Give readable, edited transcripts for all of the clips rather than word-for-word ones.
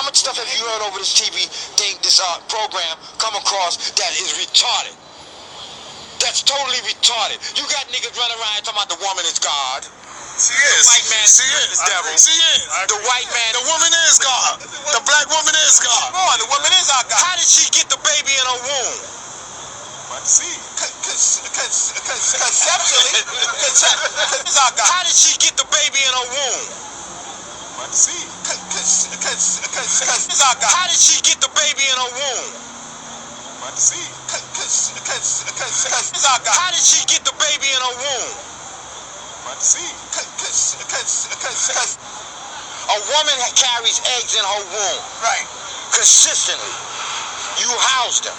How much stuff have you heard over this TV thing, this program come across that is retarded? That's totally retarded. You got niggas running around talking about the woman is God. She is. The white man is the devil. She is. The white man. The woman is God. The black woman is God. Boy, the woman is our God. How did she get the baby in her womb? See, conceptually, is our God. How did she get the baby in her womb? See, is our God. How did she get the baby in her womb? See, is our God. How did she get the baby in her womb? See, a woman carries eggs in her womb. Right. Consistently. You house them.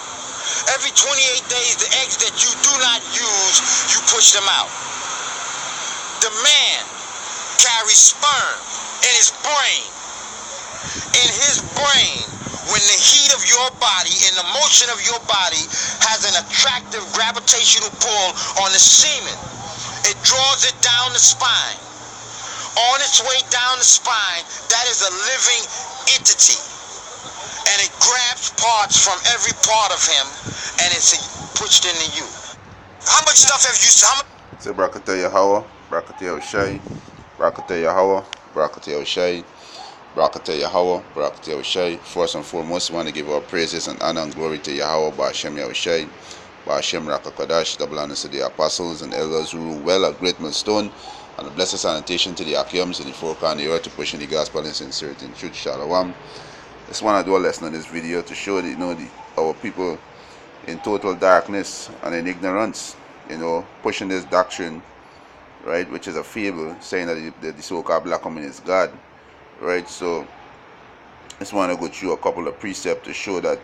Every 28 days, the eggs that you do not use, you push them out. The man carries sperm in his brain. In his brain, when the heat of your body and the motion of your body has an attractive gravitational pull on the semen, it draws it down the spine. On its way down the spine, that is a living entity. And it grabs parts from every part of him and it's pushed into you. How much stuff have you seen? So Barakatah Yahweh, Barakatah Oshai, Barakatah Yahweh, Barakatah Oshai, Barakatah Yahweh, Barakatah Oshai. First and foremost, we want to give our praises and honor and glory to Yahweh, Ba'ashem Yahushai, Ba'ashem Rakakadash, double honors to the apostles and elders who rule well at Great Millstone, and a blessed sanitation to the Akiums and the four corners of the earth to pushing the gospel in sincerity and truth. Shalom. Just want to do a lesson on this video to show that, our people in total darkness and in ignorance, pushing this doctrine, right, which is a fable, saying that the so-called black woman is God, right? So just want to go through a couple of precepts to show that,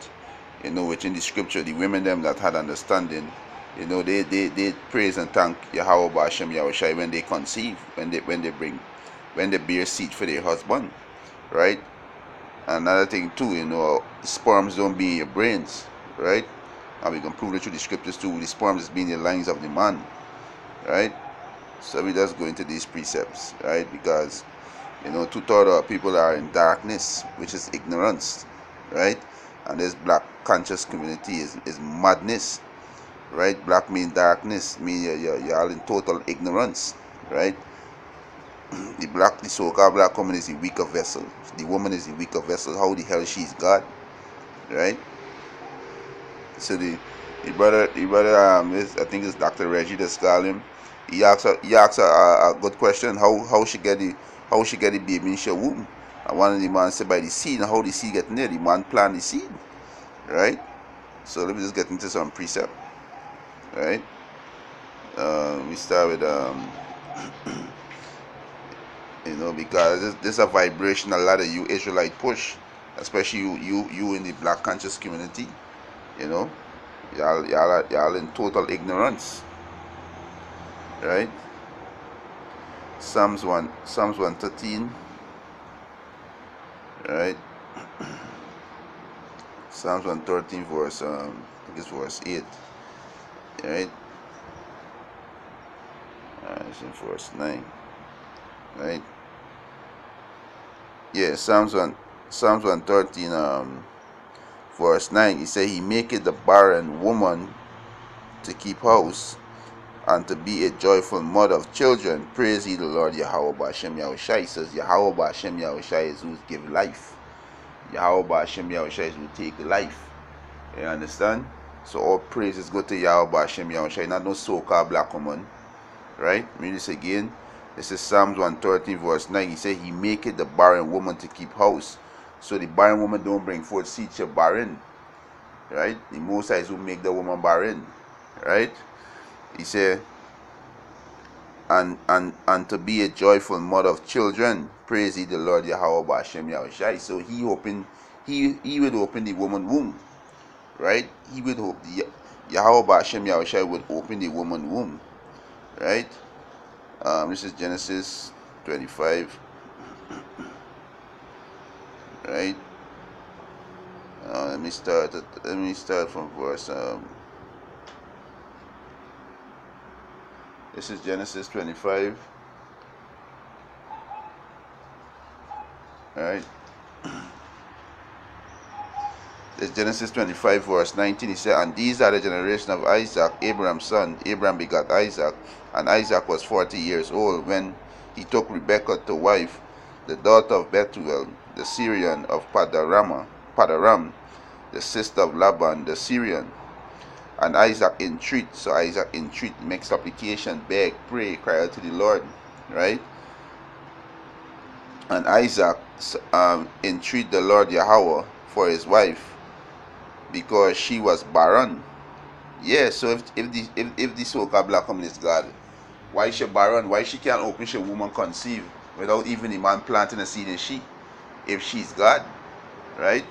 which in the scripture, the women them that had understanding, they praise and thank Yahweh Ba'ashem Yahushai when they conceive, when they bear seed for their husband, right? Another thing too, sperms don't be in your brains, right? And we can prove it through the scriptures too. The sperms is being the lungs of the man, right? So we just go into these precepts, right? Because 2/3 of people are in darkness, which is ignorance, right? And this black conscious community is madness, right? Black mean darkness, mean you're all in total ignorance, right? The so-called black woman is the weaker vessel. The woman is the weaker vessel. How the hell she's God, right? So the brother, I think it's Dr. Reggie that's called him. He asks a good question. How she get the baby in her womb? And one of the man said by the seed. And how the seed get in there? The man plant the seed, right? So let me just get into some precept, right? We start with because this is a vibration a lot of you Israelite push, especially you in the black conscious community. Y'all in total ignorance, right? Psalms 113, right? Psalms 113 verse I think it's verse 8, right? It's in verse 9, right? Yeah, Psalms 113 verse 9, he said, he maketh the barren woman to keep house and to be a joyful mother of children. Praise ye the Lord Yahweh Ba'ashem Yahushai. He says Yahweh Ba'ashem Yahushai is who give life. Yahweh Ba'ashem Yahushai is who take life. You understand? So all praises go to Yahweh Ba'ashem Yahushai, not no so-called black woman, right? Read this again. This is Psalms 113 verse 9. He said he maketh the barren woman to keep house. So the barren woman don't bring forth seed, she barren, right? The Most High is who make the woman barren, right? He said, and to be a joyful mother of children. Praise ye the Lord Yahweh Ba'ashem Yahushai. So he would open the woman womb, right? He would hope Yahweh Ba'ashem Yahushai would open the woman womb, right? This is Genesis 25. Right. Let me start from verse. This is Genesis 25. Right. It's Genesis 25 verse 19. He said, and these are the generation of Isaac, Abraham's son. Abraham begot Isaac, and Isaac was 40 years old when he took Rebekah to wife, the daughter of Bethuel, the Syrian of Padaram, the sister of Laban, the Syrian. And Isaac entreat, so Isaac entreat, make supplication, beg, pray, cry out to the Lord, right? And Isaac entreat the Lord Yahweh for his wife, because she was barren. Yeah, so if the so-called black woman is God, why is she barren? Why she can't open she woman conceive without even the man planting a seed in she? If she's God, right?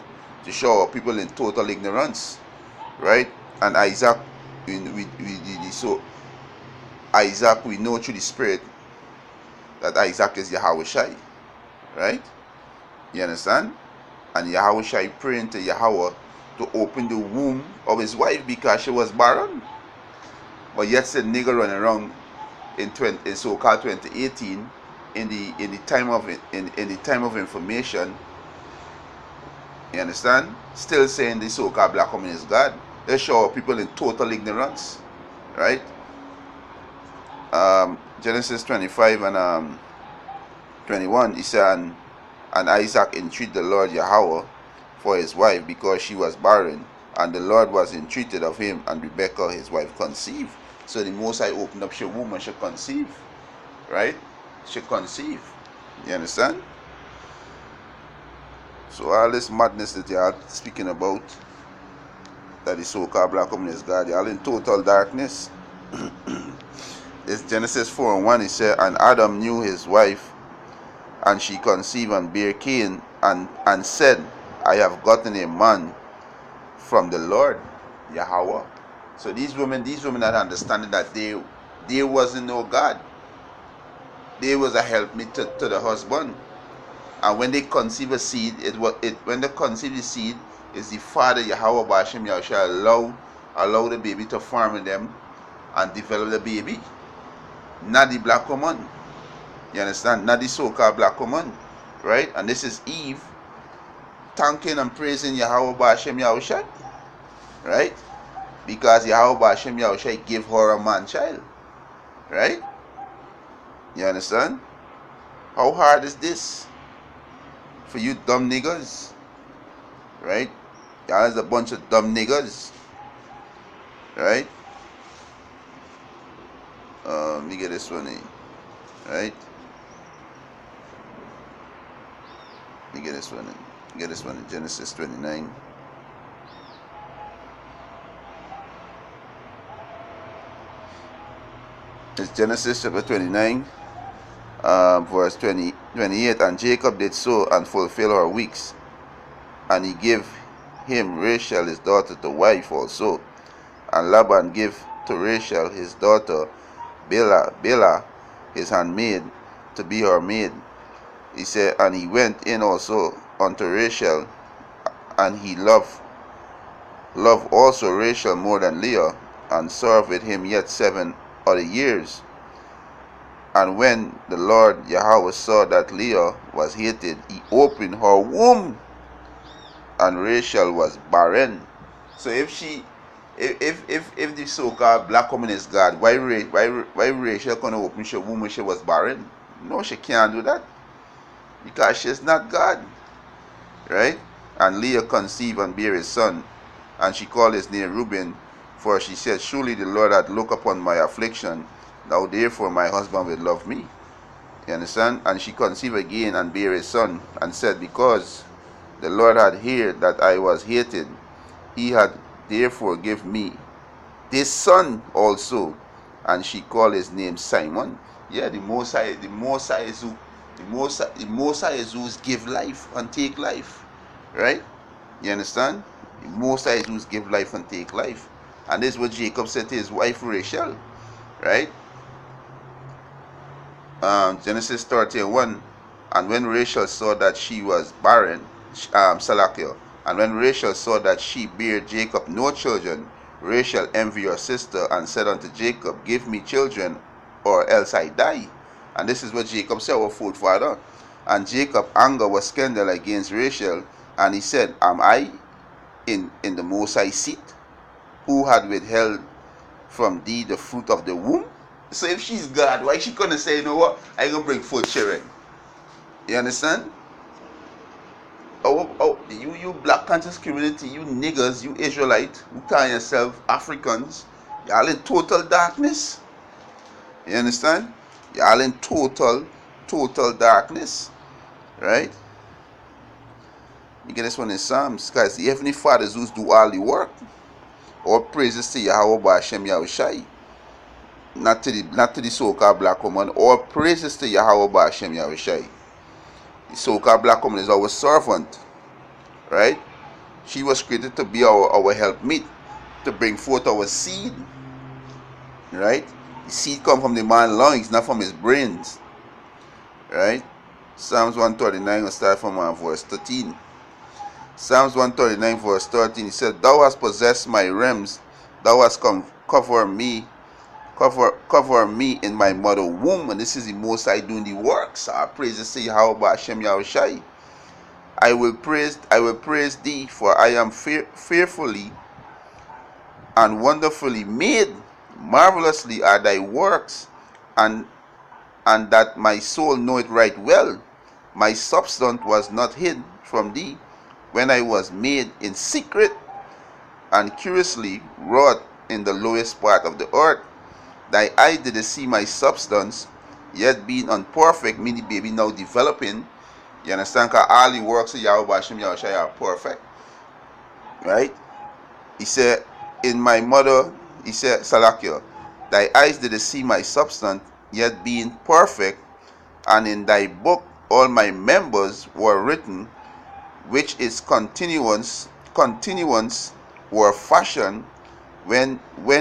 To show people in total ignorance, right? And Isaac, so Isaac, we know through the Spirit that Isaac is Yahweh Shai, right? You understand? And Yahweh Shai praying to Yahweh to open the womb of his wife because she was barren. But yet said nigger running around in so-called 2018 in the time of information. You understand? Still saying the so-called black woman is God. They show people in total ignorance, right? Genesis 25 and 21, he said, and Isaac entreated the Lord Yahweh for his wife because she was barren, and the Lord was entreated of him, and Rebekah his wife conceived. So the Most High opened up, she woman should conceive, right? She conceive. You understand? So all this madness that you are speaking about, that the so-called black woman is God, you are in total darkness. It's Genesis 4 and 1. He said, and Adam knew his wife, and she conceived and bare Cain, and said, I have gotten a man from the Lord Yahweh. So these women are understanding that there wasn't no God. There was a helpmeet to the husband. And when they conceive a seed, when they conceive the seed, is the Father Yahweh Bashem Yahushua allow the baby to form in them and develop the baby. Not the black woman. You understand? Not the so-called black woman. Right? And this is Eve thanking and praising Yahweh Bashem Yahushua. Right? Because Yahweh Bashem Yahushua gave her a man child. Right? You understand? How hard is this for you dumb niggas? Right? Y'all is a bunch of dumb niggas. Right? Let me get this one in. Right? Let me get this one in. Get this one in Genesis 29. It's Genesis chapter 29, verse 28. And Jacob did so and fulfill her weeks. And he gave him Rachel his daughter to wife also. And Laban gave to Rachel his daughter Bilhah his handmaid to be her maid. He said, and he went in also unto Rachel, and he loved also Rachel more than Leah, and served with him yet 7 other years. And when the Lord Yahweh saw that Leah was hated, he opened her womb, and Rachel was barren. So if the so-called black woman is God, why Rachel gonna open her womb when she was barren? No, she can't do that, because she's not God, right? And Leah conceived and bare his son, and she called his name Reuben, for she said, surely the Lord hath looked upon my affliction, now therefore my husband will love me. You understand? And she conceived again and bare a son, and said, because the Lord had heard that I was hated, he had therefore give me this son also, and she called his name Simon. Yeah, the Most High is who's give life and take life, right? You understand? The Most High is who's give life and take life. And this is what Jacob said to his wife Rachel, right? Genesis 31. And when Rachel saw that she was barren, and when Rachel saw that she bare Jacob no children, Rachel envied her sister, and said unto Jacob, give me children, or else I die. And this is what Jacob said, our forefather. And Jacob's anger was kindled against Rachel, and he said, am I in the Most High seat, who had withheld from thee the fruit of the womb. So if she's God, why she couldn't say, you know what, I gonna bring forth children? You understand? Oh, you black conscious community, you niggers, you Israelite, who call yourself Africans, y'all in total darkness. You understand? Y'all in total darkness. Right? You get this one in Psalms, guys. The Heavenly Fathers who do all the work. All praises to Yahweh by Hashem Yahushai. Not to the so-called black woman. All praises to Yahweh by Hashem Yahushai. The so-called black woman is our servant. Right? She was created to be our helpmeet, to bring forth our seed. Right? The seed come from the man's lungs, not from his brains. Right? Psalms 139 will start from verse 13. Psalms 139 verse 13, he said, Thou hast possessed my realms, thou hast cover me in my mother womb. And this is the Most High doing the works. Our praises to Yahweh Hashem Yahushai. I will praise thee, for I am fearfully and wonderfully made. Marvelously are thy works, and that my soul know it right well. My substance was not hid from thee, when I was made in secret and curiously wrought in the lowest part of the earth. Thy eye did see my substance, yet being unperfect, meaning baby now developing. You understand? Because all the works of Yahweh Hashem Yahushai are perfect. Right? He said, in my mother, he said, Salakia, thy eyes did see my substance, yet being perfect, and in thy book all my members were written, which is continuance were fashioned, when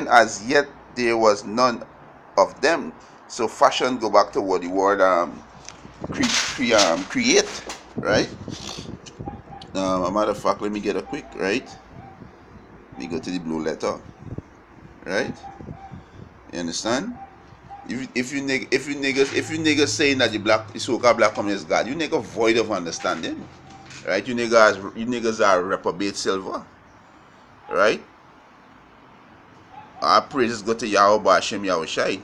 as yet there was none of them. So fashion go back to what the word create, right? A matter of fact, let me get a quick, right? Let me go to the blue letter, right? You understand? If you niggas saying that the so-called black communist is God, you nigga void of understanding. Right? You niggas are reprobate silver. Right? Our praises go to Yahweh Hashem Yahushai.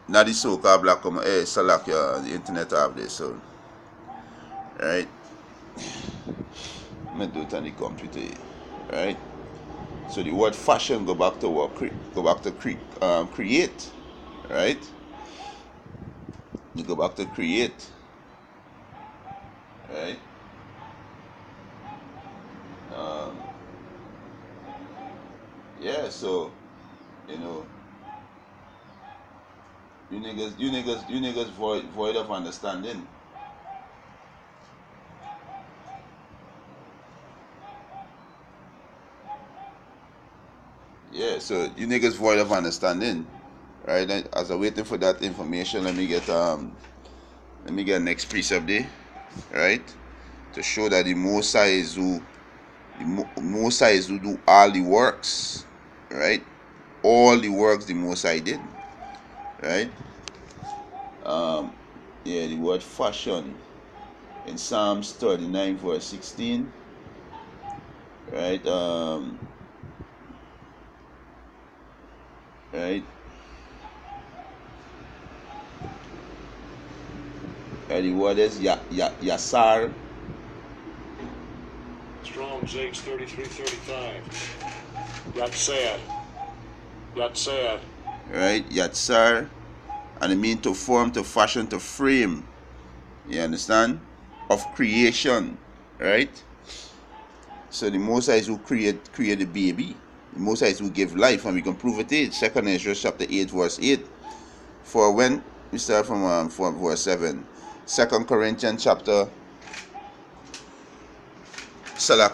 Not the so-called black communist. Hey, Salakia, the internet have this, so. Right? I'm going to do it on the computer. Right? So the word fashion go back to what? Go back to create. Right? You go back to create. Right? Yeah, so you know, you niggas void of understanding. Yeah, so you niggas void of understanding. Right? As I'm waiting for that information, let me get next precept there. Right, to show that the Most High is who do all the works, right? All the works the Most High did, right? Yeah, the word fashion in Psalms 39 verse 16, right? Right. The word is Yasar. Strong's H 3335. Yatsar. Right, Yatsar. And it means to form, to fashion, to frame. You understand? Of creation. Right? So the Most High is who create the baby. The Most High is who give life, and we can prove it in 2 Ezra chapter 8 verse 8. For when we start from verse 7. 2 Corinthians chapter 2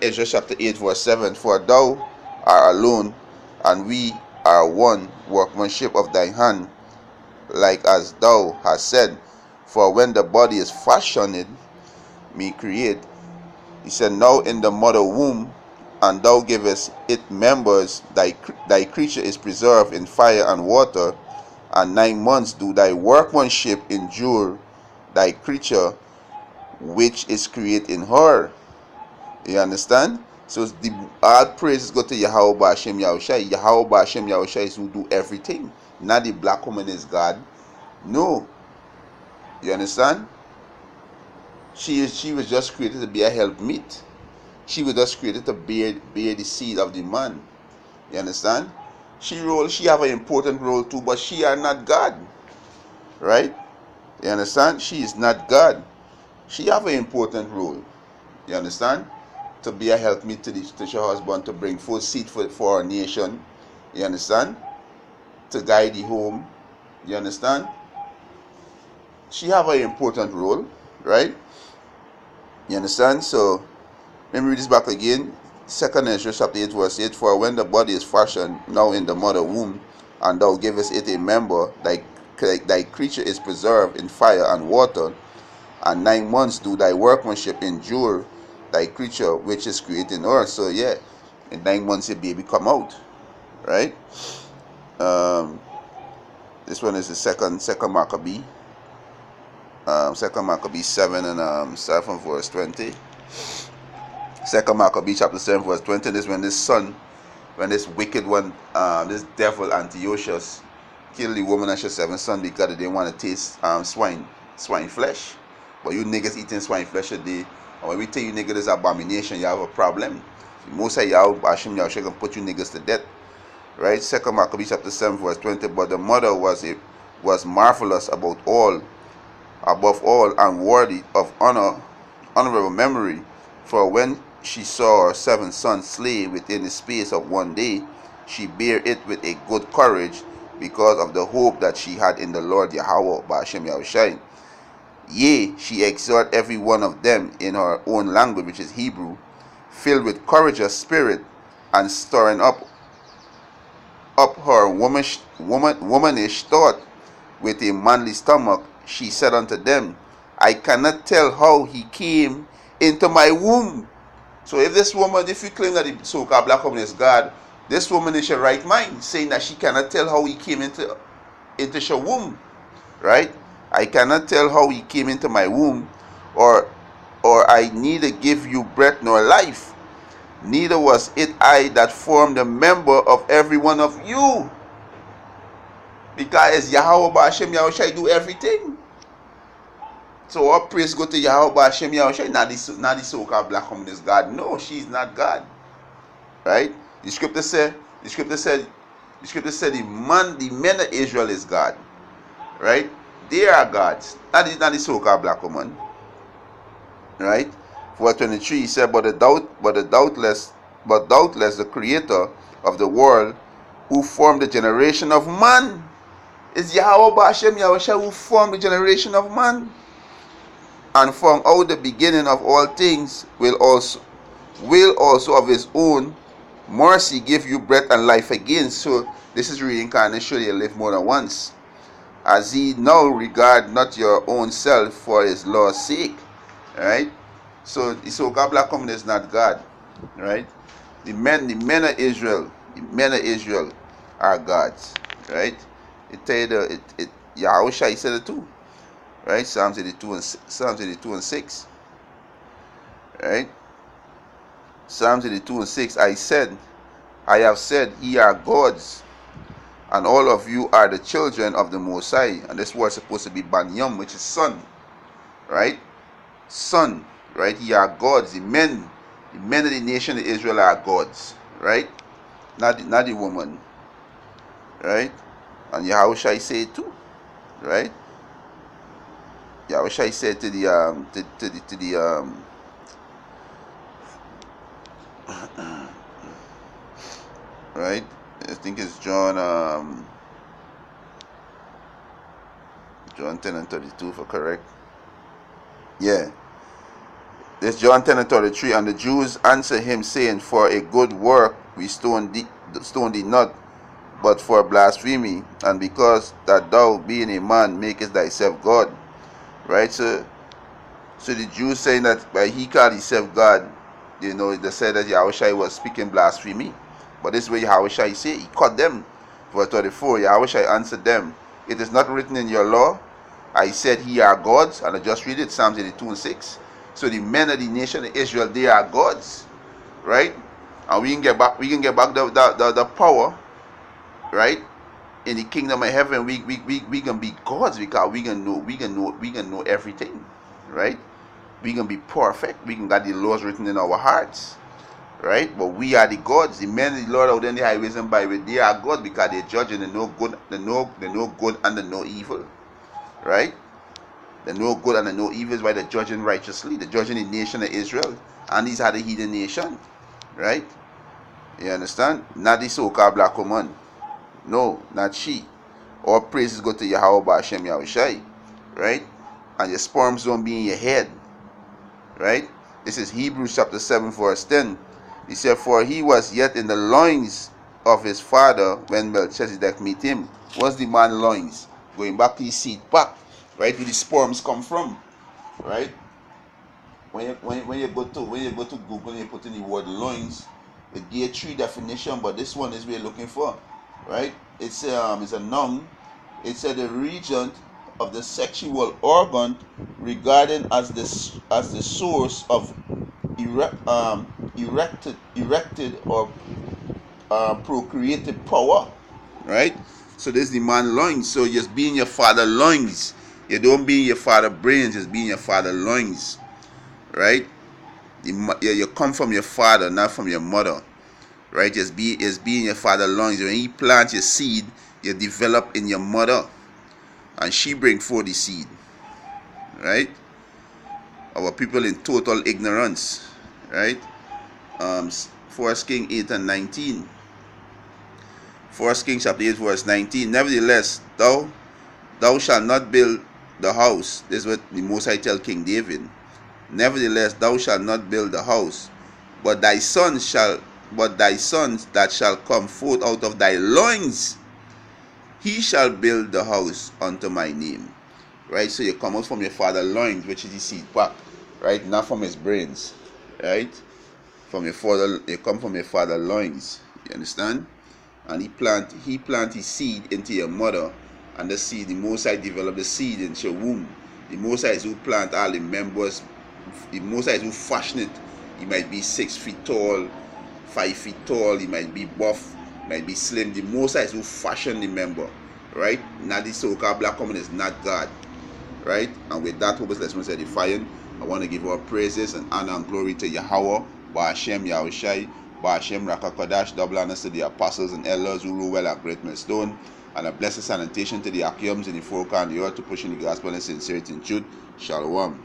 Ezra chapter 8 verse 7. For thou art alone, and we are one workmanship of thy hand, like as thou hast said. For when the body is fashioned, me create, he said, now in the mother womb, and thou givest it members, thy creature is preserved in fire and water, and 9 months do thy workmanship endure, thy creature which is created in her. You understand? So the all praises go to Yahweh Ba'Shem Yahushai. Yahweh Ba'Shem Yahushai is who do everything. Not the black woman is God. No. You understand? She was just created to be a helpmeet. She was just created to bear the seed of the man. You understand? She have an important role too, but she are not God. Right? You understand? She is not God. She have an important role. You understand? To be a helpmeet to her husband, to bring forth seed for our nation. You understand? To guide the home. You understand? She have an important role, right? You understand? So let me read this back again. 2 Ezra chapter 8 verse 8. For when the body is fashioned now in the mother womb, and thou givest it a member, thy creature is preserved in fire and water, and 9 months do thy workmanship endure, thy creature which is created in earth. So yeah, in 9 months your baby come out, right? This one is the second Maccabee. Second Maccabee 7 and 7 verse 20. Second Maccabee chapter 7 verse 20. This when this wicked one, this devil Antiochus, killed the woman and her 7 sons because they didn't want to taste swine flesh. But you niggas eating swine flesh today, and when we tell you niggas this abomination, you have a problem. Most of y'all, Bashim Yahushua gonna put you niggas to death. Right? Second Maccabee chapter 7 verse 20. But the mother was marvelous above all, and worthy of honorable memory. For when she saw her 7 sons slain within the space of 1 day, she bare it with a good courage, because of the hope that she had in the Lord Yahweh Ba'Shem Yahushai. Yea, she exhort every one of them in her own language, which is Hebrew, filled with courageous spirit, and stirring up her womanish thought with a manly stomach. She said unto them, I cannot tell how he came into my womb. So if you claim that the so-called black woman is God, this woman is your right mind, saying that she cannot tell how he came into her womb, right? I cannot tell how he came into my womb, or I neither give you breath nor life, neither was it I that formed a member of every one of you. Because Yahweh Ba'Shem Yahushai do everything. So all praise go to Yahweh Ba'Shem Yahushai, not the so-called black woman is God. No, she's not God. Right? The scripture said the men of Israel is God. Right? They are gods. Not the so-called black woman. Right? Verse 23 he said, but doubtless the creator of the world, who formed the generation of man. It's Yahweh Ba'Shem Yahushua who formed the generation of man, and from out the beginning of all things will also of his own mercy give you breath and life again. So this is reincarnation. You live more than once, as ye now regard not your own self for his law's sake. Right? So the so-called black woman is not God. Right? The men of Israel are gods. Right? It tell you Yahushua said it too. Right? Psalms 82 and 6. Right? Psalms 82 and 6. I have said, ye are gods, and all of you are the children of the Most High. And this word is supposed to be Banyam, which is son. Right? Son. Right? Ye are gods. The men of the nation of Israel are gods. Right? Not the woman. Right? And Yahushua say it too. Right? Yahushua said to the right? I think it's John 10 and 32 for correct. Yeah. It's John 10 and 33. And the Jews answer him, saying, for a good work we stone thee not, but for blasphemy, and because that thou, being a man, makest thyself God. Right? So the Jews saying that by he called himself God, they said that Yahushua was speaking blasphemy. But this way Yahushua say, he caught them. Verse 34, Yahushua answered them, it is not written in your law, I said ye are gods. And I just read it, Psalms 82 and 6. So the men of the nation of Israel, they are gods, right? And we can get back the power, right? In the kingdom of heaven, we can be gods because we can know everything, right? We can be perfect. We can got the laws written in our hearts, right? But we are the gods. The men of the Lord out in the highways and byways, they are gods because they judge and they know good, they know good and they know evil, right? They know good and they know evil is why they're judging righteously. They're judging the nation of Israel, and these are the heathen nation, right? You understand? Not the so-called black woman. No, not she. All praises go to Yahweh Ba'Shem Yahushai, right? And your sperms don't be in your head, right? This is Hebrews chapter 7 verse 10. He said, for he was yet in the loins of his father when Melchizedek meet him. What's the man loins? Going back to his seed pack, right? Where the sperms come from, right? When you go to Google and you put in the word loins, it gives 3 definitions, but this one is we're looking for, right? It's a noun. It's the region of the sexual organ regarded as the source of erected or procreated power, right? So this is the man loins. So just be in your father loins. You don't be in your father brains, just be in your father loins, right? You come from your father, not from your mother, right? Just be in your father loins. When you plant your seed, you develop in your mother, and she bring forth the seed, right? Our people in total ignorance, right? 1 Kings 8 and 19. 1 Kings chapter 8 verse 19. Nevertheless, thou shalt not build the house. This is what the Most High tell King David. Nevertheless, thou shalt not build the house, but thy sons that shall come forth out of thy loins, he shall build the house unto my name. Right? So you come out from your father loins, which is the seed pack, right? Not from his brains, right? From your father, you come from your father loins. You understand? And he plant his seed into your mother, and the seed, the Most High develop the seed into your womb. The Most High is who plant all the members. The Most High is who fashion it. He might be 6 feet tall, 5 feet tall. He might be buff, might be slim. The Most High is who fashion the member, right? Not the so-called black woman is not God, right? And with that, hopeless lesson edifying, I want to give our praises and honor and glory to Yahweh, Ba'Shem Yahushai, Ba'Shem Rakakodash, double honors to the apostles and elders who rule well at Great Millstone, and a blessed salutation to the Akiums in the four corners of the earth to pushing the gospel in sincerity and truth. Shalom.